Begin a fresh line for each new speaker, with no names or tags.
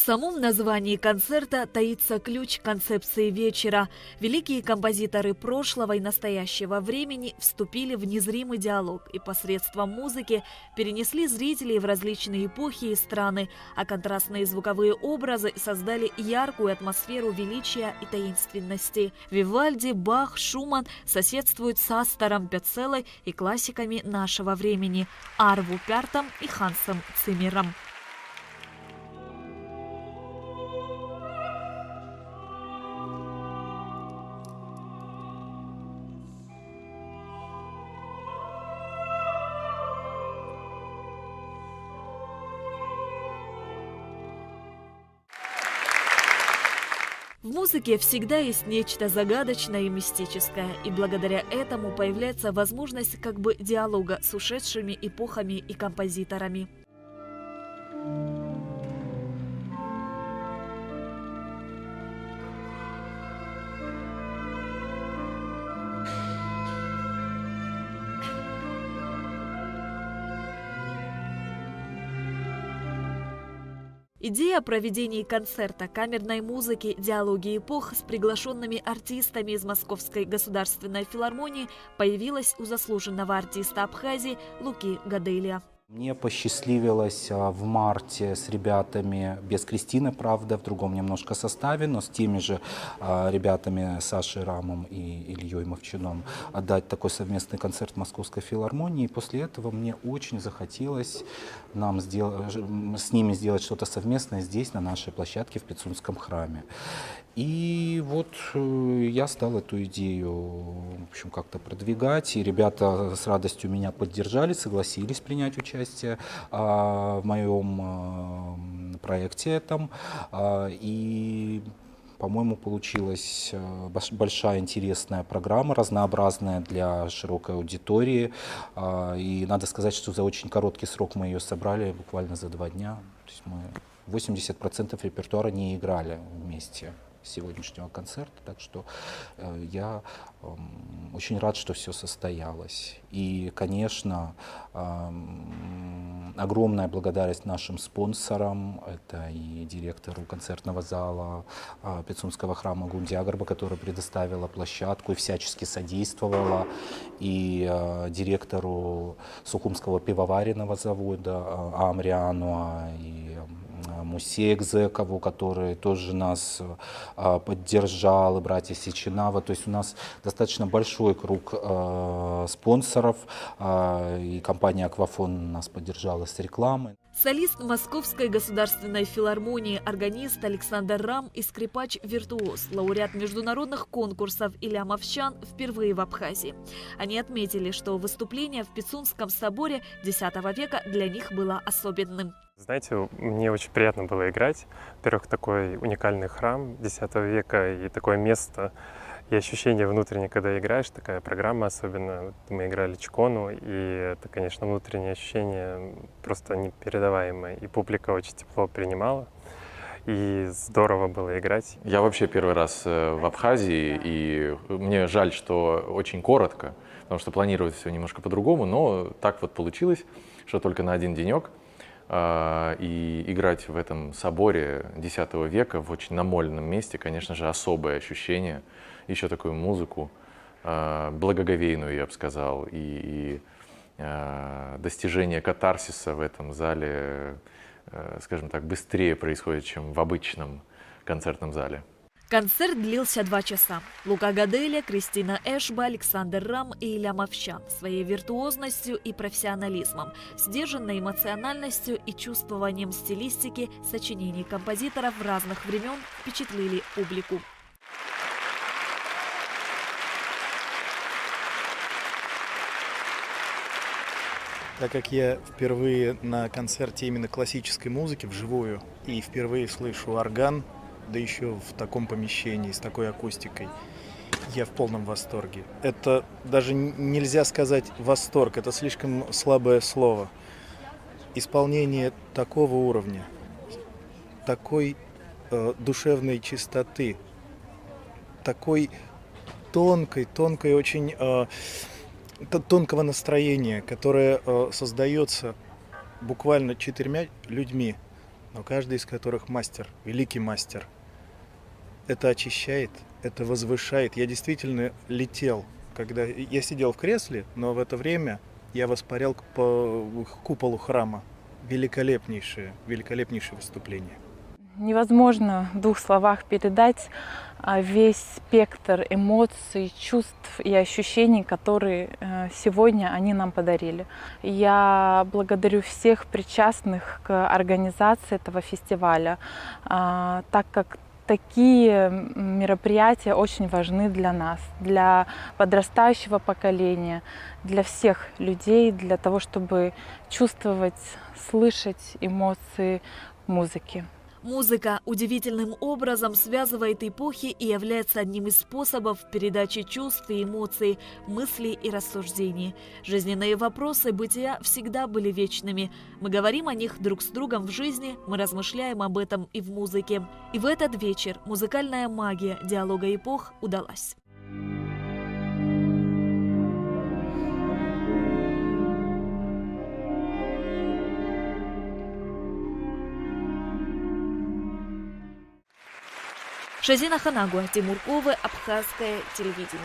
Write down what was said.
самом названии концерта таится ключ концепции вечера. Великие композиторы прошлого и настоящего времени вступили в незримый диалог и посредством музыки перенесли зрителей в различные эпохи и страны, а контрастные звуковые образы создали яркую атмосферу величия и таинственности. Вивальди, Бах, Шуман соседствуют с Астором Пиццеллой и классиками нашего времени – Арво Пяртом и Хансом Циммером. В музыке всегда есть нечто загадочное и мистическое, и благодаря этому появляется возможность как бы диалога с ушедшими эпохами и композиторами. Идея о проведении концерта камерной музыки «Диалоги эпох» с приглашенными артистами из Московской государственной филармонии появилась у заслуженного артиста Абхазии Луки Гаделия.
Мне посчастливилось в марте с ребятами, без Кристины, правда, в другом немножко составе, но с теми же ребятами Сашей Рамом и Ильей Мовчаном отдать такой совместный концерт в Московской филармонии. И после этого мне очень захотелось с ними сделать что-то совместное здесь, на нашей площадке в Пицунском храме. И вот я стал эту идею, в общем, как-то продвигать, и ребята с радостью меня поддержали, согласились принять участие в моем проекте этом. И, по-моему, получилась большая интересная программа, разнообразная для широкой аудитории. И надо сказать, что за очень короткий срок мы ее собрали, буквально за 2 дня. То есть мы 80% репертуара не играли вместе сегодняшнего концерта, так что я очень рад, что все состоялось. И, конечно, огромная благодарность нашим спонсорам, это и директору концертного зала Пицунского храма Гунди Агарба, которая предоставила площадку и всячески содействовала, и директору Сухумского пивоваренного завода Амриану, и Мусею Экзекову, который тоже нас поддержал, и братья Сеченава. То есть у нас достаточно большой круг спонсоров, и компания «Аквафон» нас поддержала с рекламой.
Солист Московской государственной филармонии, органист Александр Рам и скрипач-виртуоз, лауреат международных конкурсов Илья Мовчан впервые в Абхазии. Они отметили, что выступление в Пицунском соборе X века для них было особенным.
Знаете, мне очень приятно было играть. Во-первых, такой уникальный храм X века и такое место, и ощущение внутреннее, когда играешь, такая программа особенно. Мы играли Чкону, и это, конечно, внутреннее ощущение просто непередаваемое. И публика очень тепло принимала, и здорово было играть.
Я вообще первый раз в Абхазии, и мне жаль, что очень коротко, потому что планировать все немножко по-другому, но так вот получилось, что только на 1 денек. И играть в этом соборе X века в очень намоленном месте, конечно же, особое ощущение. Еще такую музыку, благоговейную, я бы сказал, и достижение катарсиса в этом зале, скажем так, быстрее происходит, чем в обычном концертном зале.
Концерт длился 2 часа. Лука Гаделия, Кристина Эшба, Александр Рам и Илья Мовчан своей виртуозностью и профессионализмом, сдержанной эмоциональностью и чувствованием стилистики сочинений композиторов разных времен впечатлили публику.
Так как я впервые на концерте именно классической музыки вживую и впервые слышу орган, да еще в таком помещении, с такой акустикой, я в полном восторге. Это даже нельзя сказать восторг, это слишком слабое слово. Исполнение такого уровня, такой душевной чистоты, такой тонкой очень тонкого настроения, которое создается буквально 4 людьми, но каждый из которых мастер, великий мастер. Это очищает, это возвышает. Я действительно летел, когда я сидел в кресле, но в это время я воспарял по куполу храма. Великолепнейшее выступление.
Невозможно в 2 словах передать весь спектр эмоций, чувств и ощущений, которые сегодня они нам подарили. Я благодарю всех причастных к организации этого фестиваля, так как такие мероприятия очень важны для нас, для подрастающего поколения, для всех людей, для того, чтобы чувствовать, слышать эмоции музыки.
Музыка удивительным образом связывает эпохи и является одним из способов передачи чувств и эмоций, мыслей и рассуждений. Жизненные вопросы бытия всегда были вечными. Мы говорим о них друг с другом в жизни, мы размышляем об этом и в музыке. И в этот вечер музыкальная магия диалога эпох удалась. Шазина Ханагуа, Тимур Ковы, Абхазское телевидение.